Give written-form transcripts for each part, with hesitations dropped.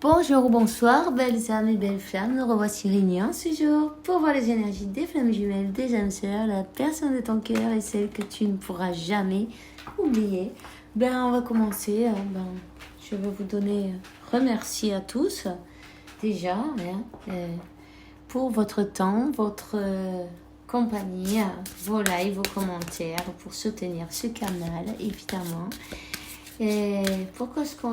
Bonjour ou bonsoir, belles âmes et belles flammes, nous revoici réunis en ce jour pour voir les énergies des flammes jumelles, des âmes sœurs, la personne de ton cœur et celle que tu ne pourras jamais oublier. On va commencer. Je vais vous donner remercier à tous déjà pour votre temps, votre compagnie, vos likes, vos commentaires pour soutenir ce canal évidemment. Et pourquoi est-ce qu'on...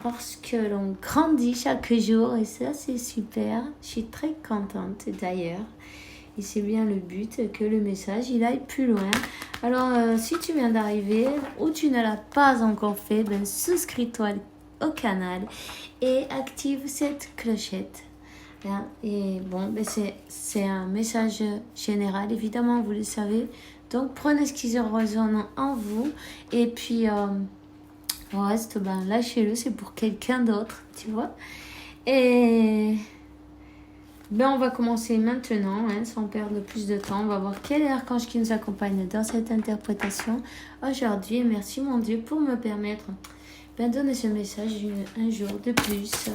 Parce que l'on grandit chaque jour et ça c'est super. Je suis très contente d'ailleurs. Et c'est bien le but que le message il aille plus loin. Alors si tu viens d'arriver ou tu ne l'as pas encore fait, souscris-toi au canal et active cette clochette. Et bon, c'est un message général évidemment, vous le savez. Donc prenez ce qui résonne en vous et puis... le reste, lâchez-le, c'est pour quelqu'un d'autre, tu vois. Et on va commencer maintenant, sans perdre plus de temps. On va voir quel est l'archange qui nous accompagne dans cette interprétation aujourd'hui. Merci mon Dieu pour me permettre de donner ce message un jour de plus.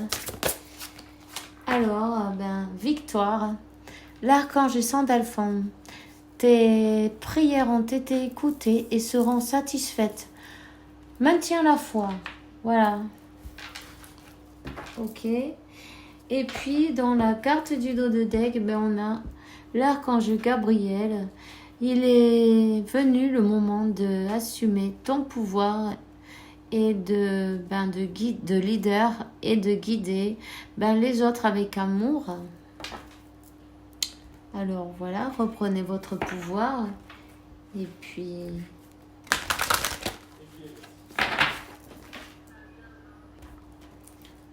Alors, victoire. L'archange Sandalphon, tes prières ont été écoutées et seront satisfaites. Maintiens la foi. Voilà. Ok. Et puis, dans la carte du dos de deck, on a l'archange Gabriel. Il est venu le moment d'assumer ton pouvoir et de leader et de guider les autres avec amour. Alors, voilà. Reprenez votre pouvoir. Et puis...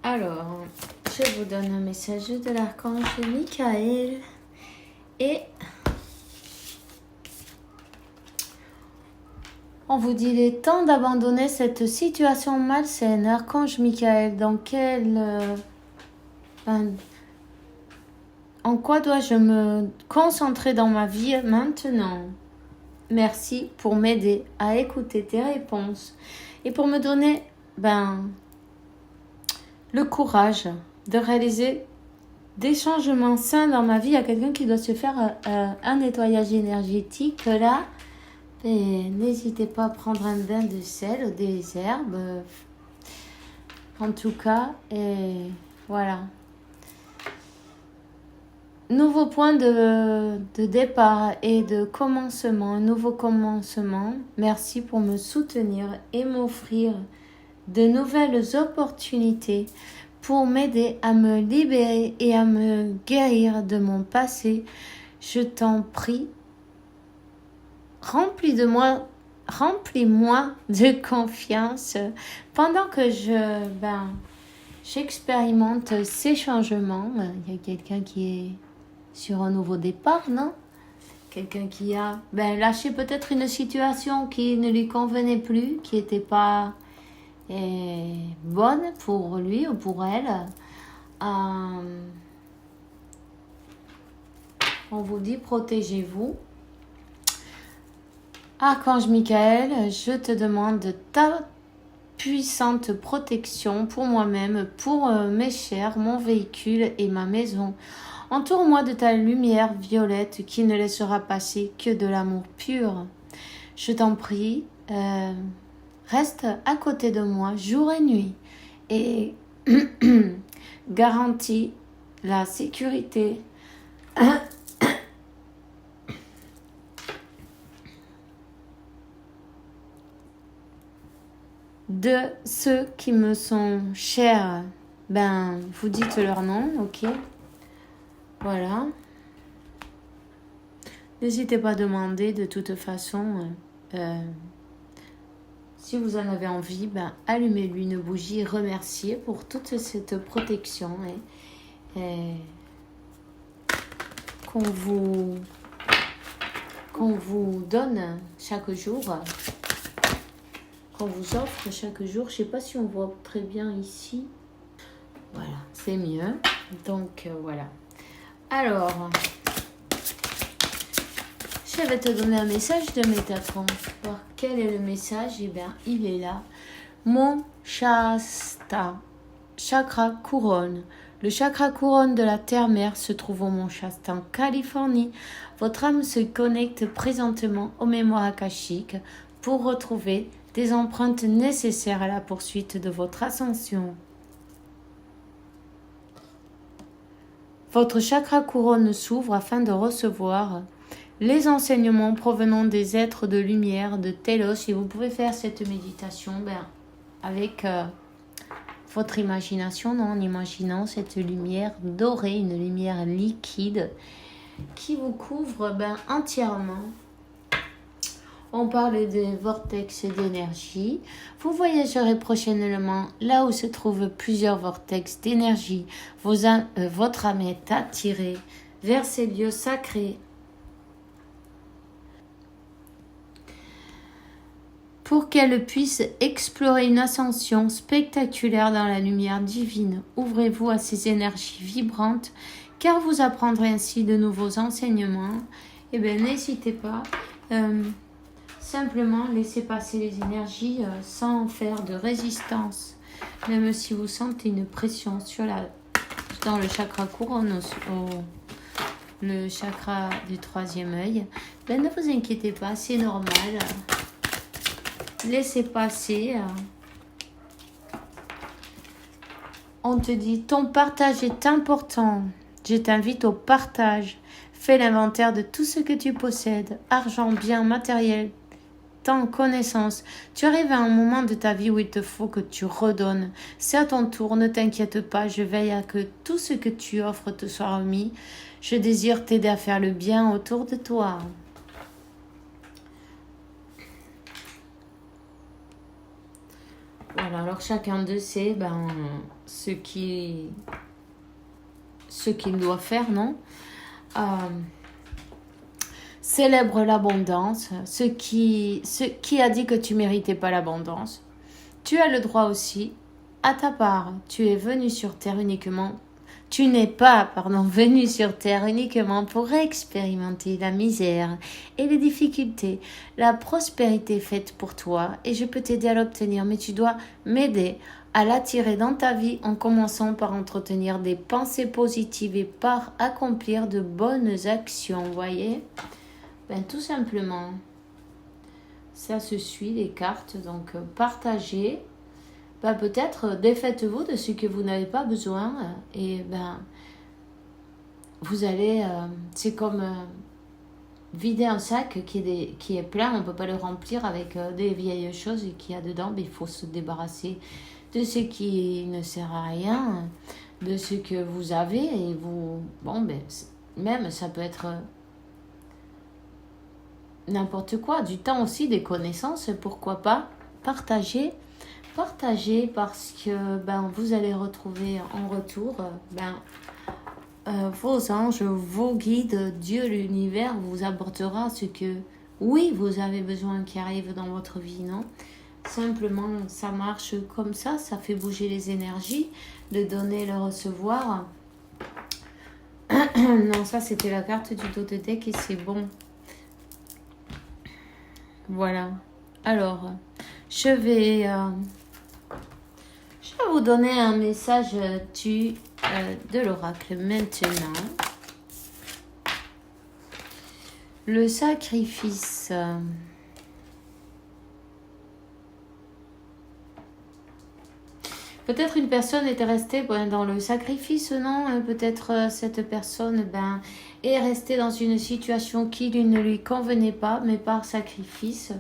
Alors, je vous donne un message de l'archange Michael et on vous dit il est temps d'abandonner cette situation malsaine. Archange Michael, dans en quoi dois-je me concentrer dans ma vie maintenant? Merci pour m'aider à écouter tes réponses et pour me donner le courage de réaliser des changements sains dans ma vie. Il y a quelqu'un qui doit se faire un nettoyage énergétique là. Et n'hésitez pas à prendre un bain de sel ou des herbes. En tout cas, et voilà. Nouveau point de départ et de commencement, un nouveau commencement. Merci pour me soutenir et m'offrir de nouvelles opportunités pour m'aider à me libérer et à me guérir de mon passé. Je t'en prie, remplis-moi de confiance pendant que j'expérimente ces changements. Il y a quelqu'un qui est sur un nouveau départ, non? Quelqu'un qui a lâché peut-être une situation qui ne lui convenait plus, qui n'était pas bonne pour lui ou pour elle. On vous dit protégez-vous. Archange Michael, je te demande ta puissante protection pour moi-même, pour mes chers, mon véhicule et ma maison. Entoure-moi de ta lumière violette qui ne laissera passer que de l'amour pur. Je t'en prie, reste à côté de moi jour et nuit et garantis la sécurité de ceux qui me sont chers. Vous dites leur nom, ok? Voilà. N'hésitez pas à demander de toute façon. Si vous en avez envie, allumez-lui une bougie et remerciez pour toute cette protection qu'on vous donne chaque jour, qu'on vous offre chaque jour. Je ne sais pas si on voit très bien ici. Voilà, c'est mieux. Donc, voilà. Alors, je vais te donner un message de Métatron. Voir quel est le message. Il est là. Mon Shasta. chakra couronne. Le chakra couronne de la terre-mère se trouve au Mont Shasta en Californie. Votre âme se connecte présentement aux mémoires akashiques pour retrouver des empreintes nécessaires à la poursuite de votre ascension. Votre chakra couronne s'ouvre afin de recevoir les enseignements provenant des êtres de lumière de Télos. Et vous pouvez faire cette méditation avec votre imagination, en imaginant cette lumière dorée, une lumière liquide qui vous couvre entièrement. On parle des vortex d'énergie. Vous voyagerez prochainement là où se trouvent plusieurs vortex d'énergie. Votre âme est attirée vers ces lieux sacrés. Pour qu'elle puisse explorer une ascension spectaculaire dans la lumière divine, ouvrez-vous à ces énergies vibrantes, car vous apprendrez ainsi de nouveaux enseignements. N'hésitez pas, simplement laissez passer les énergies sans faire de résistance. Même si vous sentez une pression dans le chakra couronne, le chakra du troisième œil, ne vous inquiétez pas, c'est normal. Laissez passer. On te dit, ton partage est important. Je t'invite au partage. Fais l'inventaire de tout ce que tu possèdes. Argent, biens, matériel, temps, connaissances. Tu arrives à un moment de ta vie où il te faut que tu redonnes. C'est à ton tour, ne t'inquiète pas. Je veille à que tout ce que tu offres te soit remis. Je désire t'aider à faire le bien autour de toi. Voilà, alors chacun d'eux sait ce qu'il doit faire, non? Célèbre l'abondance. Qui a dit que tu méritais pas l'abondance? Tu as le droit aussi à ta part. Tu es venu sur Terre uniquement. Tu n'es pas, venu sur Terre uniquement pour expérimenter la misère et les difficultés. La prospérité est faite pour toi et je peux t'aider à l'obtenir, mais tu dois m'aider à l'attirer dans ta vie en commençant par entretenir des pensées positives et par accomplir de bonnes actions, vous voyez? Tout simplement, ça se suit les cartes, donc partagez. Peut-être défaites-vous de ce que vous n'avez pas besoin et vous allez, c'est comme vider un sac qui est plein, on ne peut pas le remplir avec des vieilles choses qu'il y a dedans, il faut se débarrasser de ce qui ne sert à rien, de ce que vous avez et vous, même ça peut être n'importe quoi, du temps aussi, des connaissances, pourquoi pas partager parce que vous allez retrouver en retour vos anges, vos guides, Dieu, l'univers vous apportera ce que oui vous avez besoin qui arrive dans votre vie, non? Simplement ça marche comme ça fait bouger les énergies, le donner, le recevoir. Non, ça c'était la carte du dos de deck et c'est bon. Voilà, alors je vais vous donner un message de l'oracle maintenant. Le sacrifice. Peut-être une personne était restée dans le sacrifice, non? Peut-être cette personne est restée dans une situation qui ne lui convenait pas, mais par sacrifice,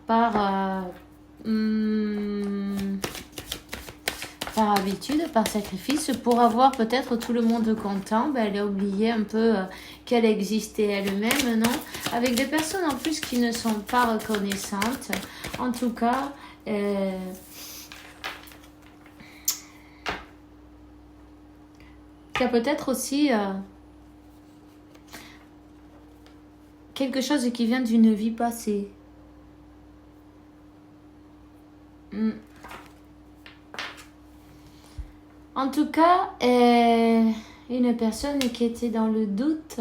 par habitude, par sacrifice, pour avoir peut-être tout le monde content, elle a oublié un peu qu'elle existait elle-même, non? Avec des personnes en plus qui ne sont pas reconnaissantes. En tout cas, il y a peut-être aussi quelque chose qui vient d'une vie passée. En tout cas, une personne qui était dans le doute.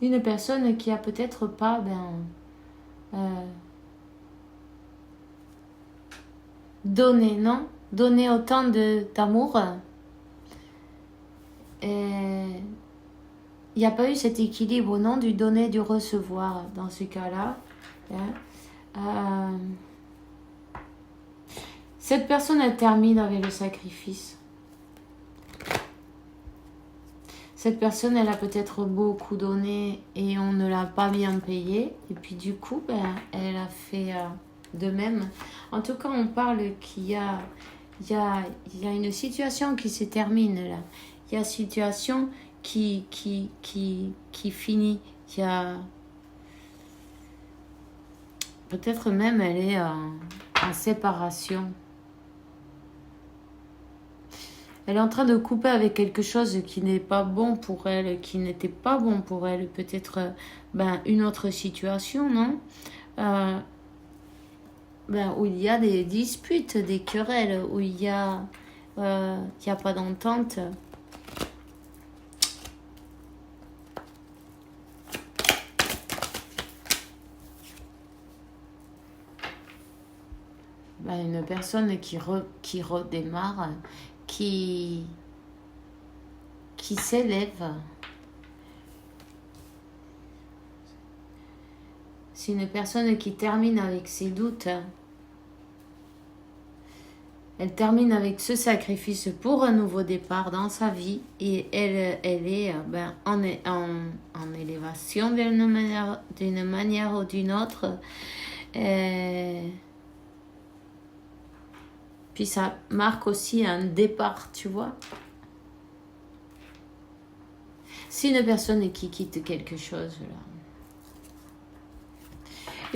Une personne qui a peut-être pas donné, non? Donné autant d'amour. Il n'y a pas eu cet équilibre, non? Du donner, du recevoir dans ce cas-là. Cette personne, elle termine avec le sacrifice. Cette personne, elle a peut-être beaucoup donné et on ne l'a pas bien payé. Et puis du coup, elle a fait de même. En tout cas, on parle qu'il y a une situation qui se termine là. Il y a une situation qui finit. Il y a... Peut-être même elle est en séparation. Elle est en train de couper avec quelque chose qui n'est pas bon pour elle, qui n'était pas bon pour elle. Peut-être une autre situation, non? Où il y a des disputes, des querelles, où il y a pas d'entente. Une personne qui redémarre, qui s'élève. C'est une personne qui termine avec ses doutes. Elle termine avec ce sacrifice pour un nouveau départ dans sa vie et elle est en élévation d'une manière ou d'une autre. Puis ça marque aussi un départ, tu vois. C'est une personne qui quitte quelque chose là.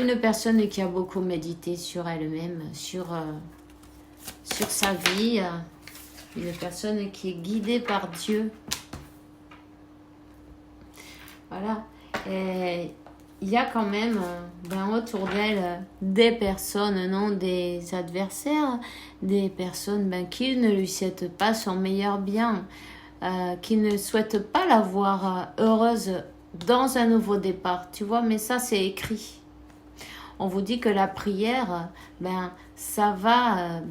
Une personne qui a beaucoup médité sur elle-même, sur sa vie. Une personne qui est guidée par Dieu. Voilà. Et il y a quand même autour d'elle des personnes, non, des adversaires, des personnes qui ne lui souhaitent pas son meilleur bien, qui ne souhaitent pas la voir heureuse dans un nouveau départ, tu vois, mais ça c'est écrit. On vous dit que la prière, ça va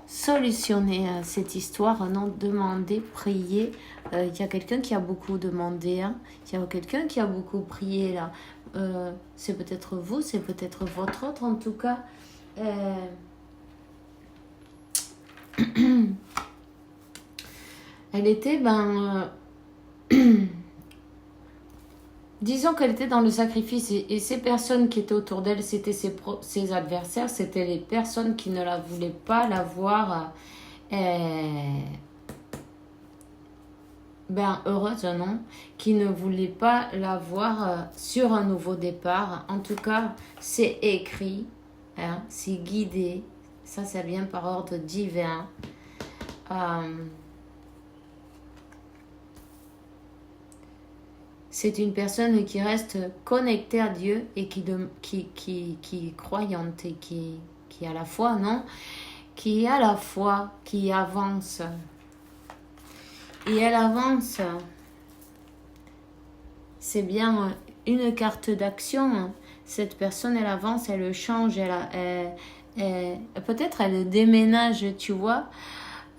solutionner cette histoire, non? Demander, prier. Il y a quelqu'un qui a beaucoup demandé, hein. Il y a quelqu'un qui a beaucoup prié là. C'est peut-être vous, c'est peut-être votre autre en tout cas. Elle était disons qu'elle était dans le sacrifice et ces personnes qui étaient autour d'elle, c'était ses adversaires, c'était les personnes qui ne la voulaient pas la voir heureuse, non? Qui ne voulaient pas la voir sur un nouveau départ. En tout cas, c'est écrit, hein, c'est guidé, ça vient par ordre divin. C'est une personne qui reste connectée à Dieu et qui est croyante et qui a la foi, non? Qui a la foi, qui avance. Et elle avance. C'est bien une carte d'action. Cette personne, elle avance, elle change, peut-être elle déménage, tu vois.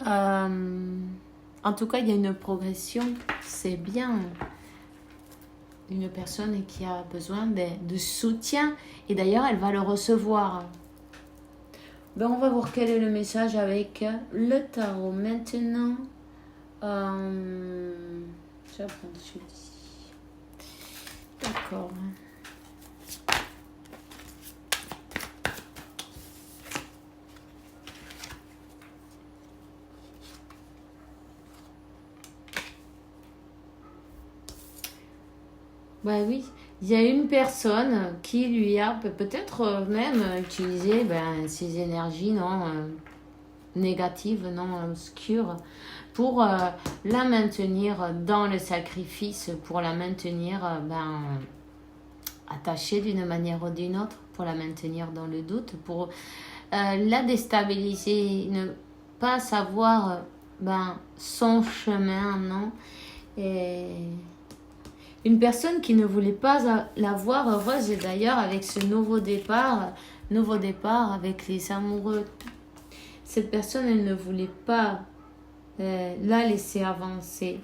En tout cas, il y a une progression. C'est bien. Une personne qui a besoin de soutien et d'ailleurs elle va le recevoir. On va voir quel est le message avec le tarot maintenant. Je vais prendre celui-ci. D'accord. Oui, il y a une personne qui lui a peut-être même utilisé ses énergies négatives, obscures, pour la maintenir dans le sacrifice, pour la maintenir attachée d'une manière ou d'une autre, pour la maintenir dans le doute, pour la déstabiliser, ne pas savoir son chemin, non? Une personne qui ne voulait pas la voir heureuse, et d'ailleurs avec ce nouveau départ avec les amoureux, cette personne, elle ne voulait pas la laisser avancer.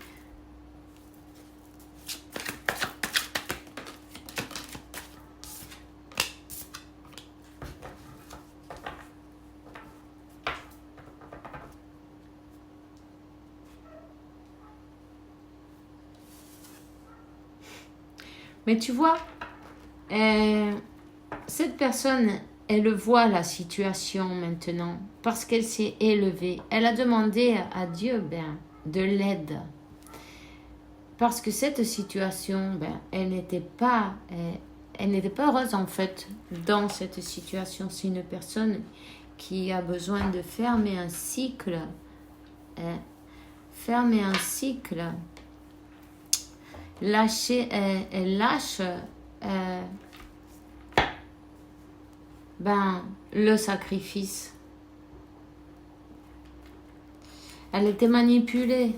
Mais tu vois, cette personne, elle voit la situation maintenant parce qu'elle s'est élevée. Elle a demandé à Dieu de l'aide. Parce que cette situation, elle n'était pas heureuse en fait dans cette situation. C'est une personne qui a besoin de fermer un cycle. Fermer un cycle. Elle lâche le sacrifice. Elle était manipulée.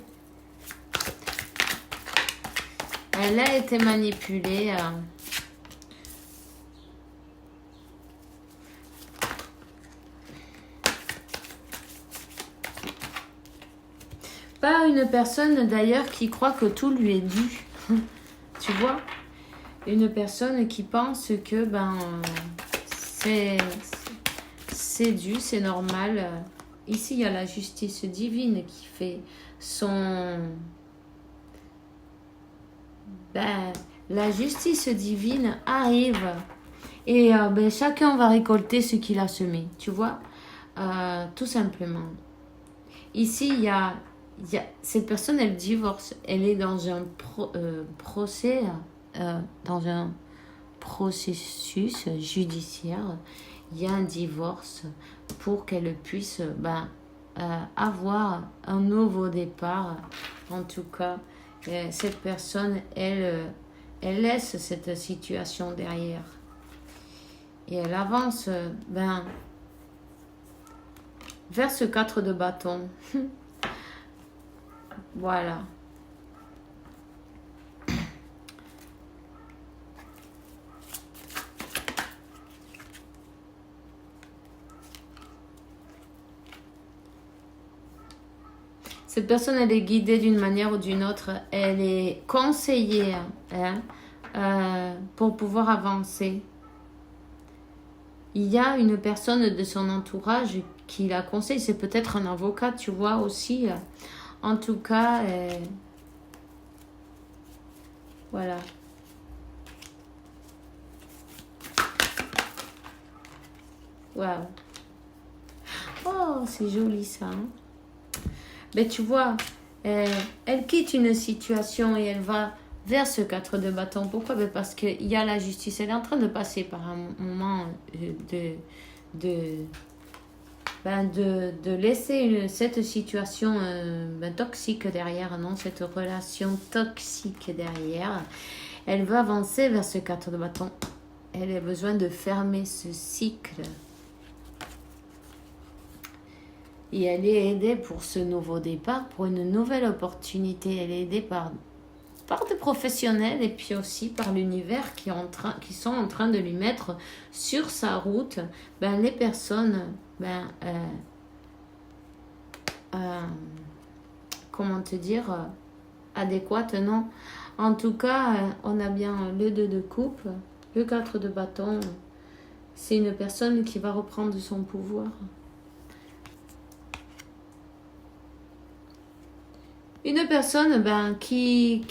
Elle a été manipulée. Par une personne d'ailleurs qui croit que tout lui est dû. Tu vois, une personne qui pense que c'est dû, c'est normal. Ici, il y a la justice divine qui fait son... la justice divine arrive et chacun va récolter ce qu'il a semé, tu vois, tout simplement. Ici, il y a cette personne, elle divorce, elle est dans un procès, dans un processus judiciaire. Il y a un divorce pour qu'elle puisse avoir un nouveau départ. En tout cas, cette personne, elle laisse cette situation derrière et elle avance vers ce 4 de bâton. Voilà. Cette personne, elle est guidée d'une manière ou d'une autre. Elle est conseillée pour pouvoir avancer. Il y a une personne de son entourage qui la conseille. C'est peut-être un avocat, tu vois, aussi. En tout cas, voilà. Waouh. Oh, c'est joli ça. Mais tu vois, elle quitte une situation et elle va vers ce 4 de bâton. Pourquoi? Parce qu'il y a la justice. Elle est en train de passer par un moment de laisser cette situation toxique derrière, non, cette relation toxique derrière. Elle veut avancer vers ce 4 de bâton. Elle a besoin de fermer ce cycle. Et elle est aidée pour ce nouveau départ, pour une nouvelle opportunité. Elle est aidée par des professionnels et puis aussi par l'univers qui sont en train de lui mettre sur sa route les personnes comment te dire adéquates, non. En tout cas, on a bien le 2 de coupe, le 4 de bâton. C'est une personne qui va reprendre son pouvoir. Une personne qui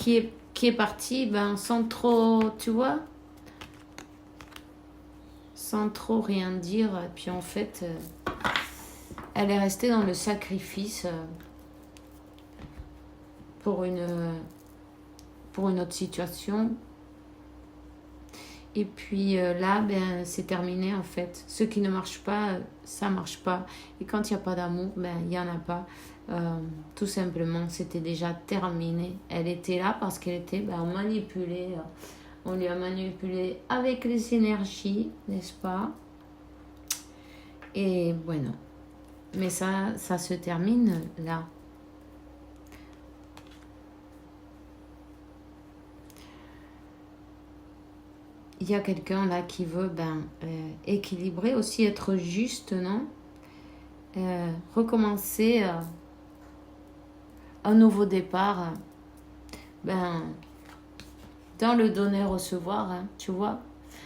est partie sans trop, tu vois, sans trop rien dire. Et puis en fait, elle est restée dans le sacrifice pour une autre situation. Et puis là, c'est terminé en fait. Ce qui ne marche pas, ça marche pas. Et quand il n'y a pas d'amour, il n'y en a pas. Tout simplement, c'était déjà terminé. Elle était là parce qu'elle était manipulée. On lui a manipulé avec les énergies, n'est-ce pas? Et bueno. Mais ça se termine là. il y a quelqu'un là qui veut équilibrer, aussi être juste, non? Recommencer un nouveau départ, dans le donner-recevoir, hein, tu vois.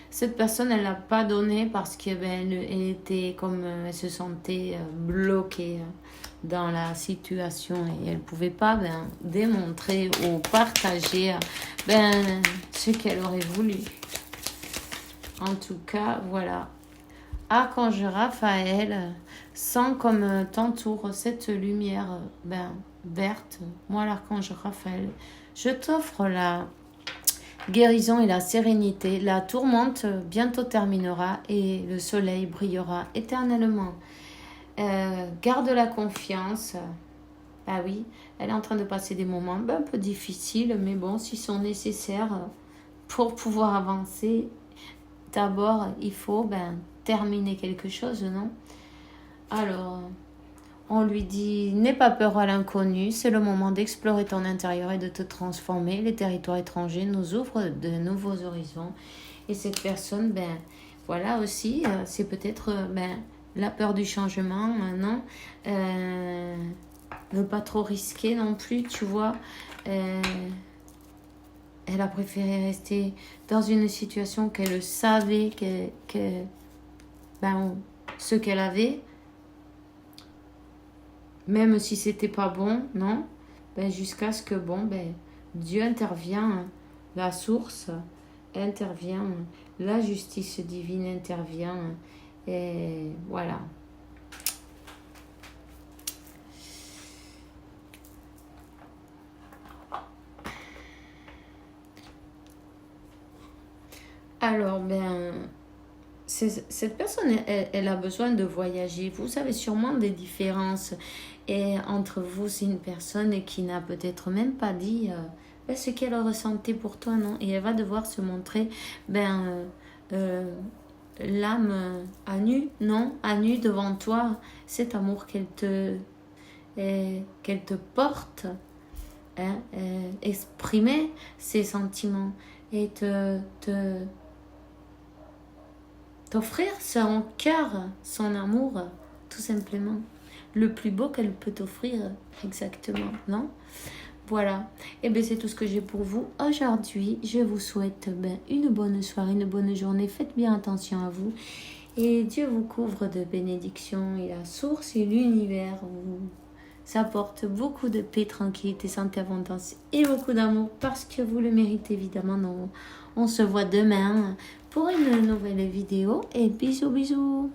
Cette personne, elle n'a pas donné parce que elle était comme, elle se sentait bloquée dans la situation et elle pouvait pas démontrer ou partager ce qu'elle aurait voulu. En tout cas, voilà. Archange Raphaël, sens comme t'entoure cette lumière verte. Moi, l'archange Raphaël, je t'offre la guérison et la sérénité. La tourmente bientôt terminera et le soleil brillera éternellement. Garde la confiance. Ah oui, elle est en train de passer des moments un peu difficiles, mais bon, s'ils sont nécessaires pour pouvoir avancer, d'abord, il faut terminer quelque chose, non? Alors, on lui dit, n'aie pas peur à l'inconnu, c'est le moment d'explorer ton intérieur et de te transformer. Les territoires étrangers nous ouvrent de nouveaux horizons. Et cette personne, voilà aussi, c'est peut-être la peur du changement, non? Ne pas trop risquer non plus, tu vois. Elle a préféré rester dans une situation qu'elle savait ce qu'elle avait, même si c'était pas bon, non? Jusqu'à ce que Dieu intervient, la source intervient, la justice divine intervient, et voilà. Alors, cette personne, elle a besoin de voyager. Vous avez sûrement des différences. Et entre vous, c'est une personne qui n'a peut-être même pas dit ce qu'elle ressentait pour toi, non? Et elle va devoir se montrer, l'âme à nu, non? À nu devant toi. Cet amour qu'elle te porte, hein, exprimer ses sentiments et t'offrir son cœur, son amour, tout simplement. Le plus beau qu'elle peut t'offrir, exactement, non? Voilà. Et c'est tout ce que j'ai pour vous aujourd'hui. Je vous souhaite une bonne soirée, une bonne journée. Faites bien attention à vous. Et Dieu vous couvre de bénédictions. Et la source et l'univers vous apportent beaucoup de paix, tranquillité, santé, abondance et beaucoup d'amour parce que vous le méritez évidemment. On se voit demain pour une nouvelle vidéo et bisous bisous.